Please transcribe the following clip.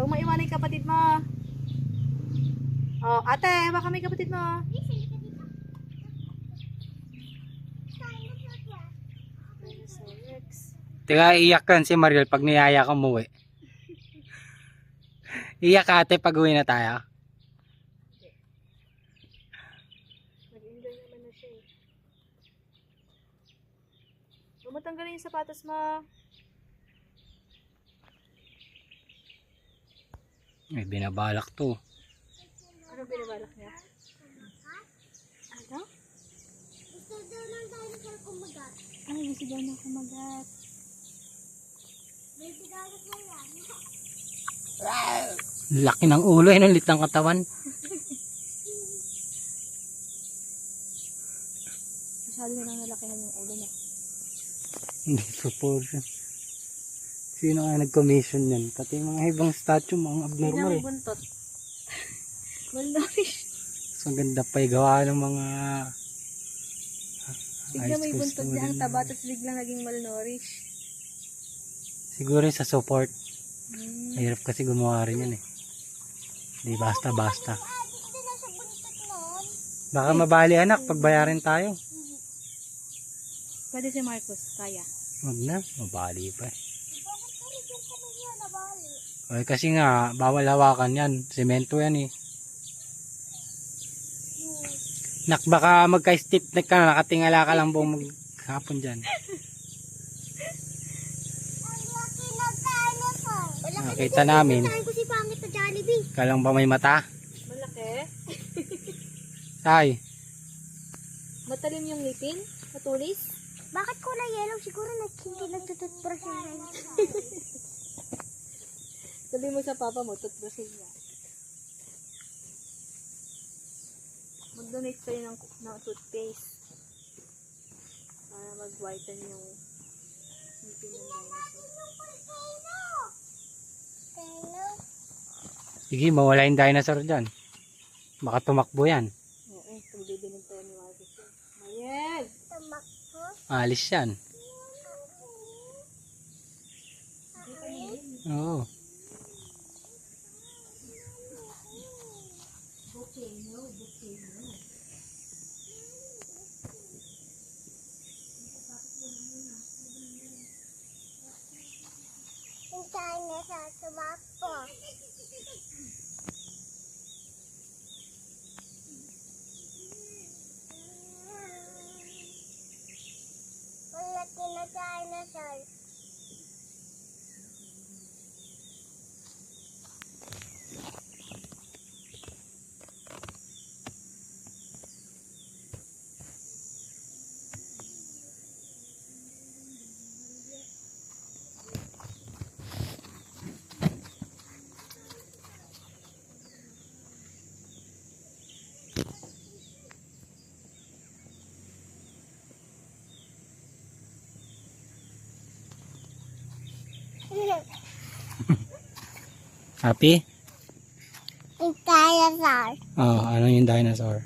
Huwag maiwan yung kapatid mo. Oh, ate, baka may kapatid mo. Teka, iyak kan si Mariel pag niyaya ka umuwi. Iyak ka ate pag uwi na tayo. Nag-enjoy naman na siya eh. Huwag mo tanggalin yung sapatos mo. May binabalak to. Ano binabalak niya? Ano? Gusto daw ng dinosaur kumagat. Ay, gusto daw na kumagat. May bigagas na yan. Laki ng ulo, eh, lit ng katawan. Masyado na nang nalakihan yung ulo niya. Hindi proportion. Sino kaya nag-commission yan? Pati yung mga ibang statue, mga Hindi na abnormal. may buntot. Malnourished. So, ang ganda pa gawa ng mga Bigla may high school buntot niya ang student. taba, tapos biglang naging malnourished. Siguro sa support. Mahirap kasi gumawa rin yan eh. Hindi basta-basta. Adik din na sa buntot noon. Baka mabali anak, pagbayarin tayo. Pwede si Marcos, kaya. Huwag na, mabali pa eh. Bakit ka rin yung kamay nabali? Okay, kasi nga, bawal hawakan yan. Semento yan eh. Nak, baka magka-stiff neck ka na, nakatingala ka lang buong maghapon dyan. Ang laki ng dinosaur. Wala ka Nakita namin. Saan ko si pangit na Jollibee? Kalang ba may mata? Malaki. Tay, Matalim yung ngipin. Matulis. Bakit kulay yellow? Siguro hindi nagtututbrush yung dinosaur. Sabi mo sa papa mo, toothbrushin niya. Mag-donate kayo ng toothpaste. Para mag-whiten yung ngipin ng dinosaur. sige, mawala yung dinosaur dyan. Baka tumakbo yan. Oo, pagbibinig tayo ni Marcos. Mayel! Tumakbo. Alis yan. Oo. Yung dinosaur tumakbo. Ang laki na dinosaur. Happy? Yung dinosaur. Oh, ano yung dinosaur?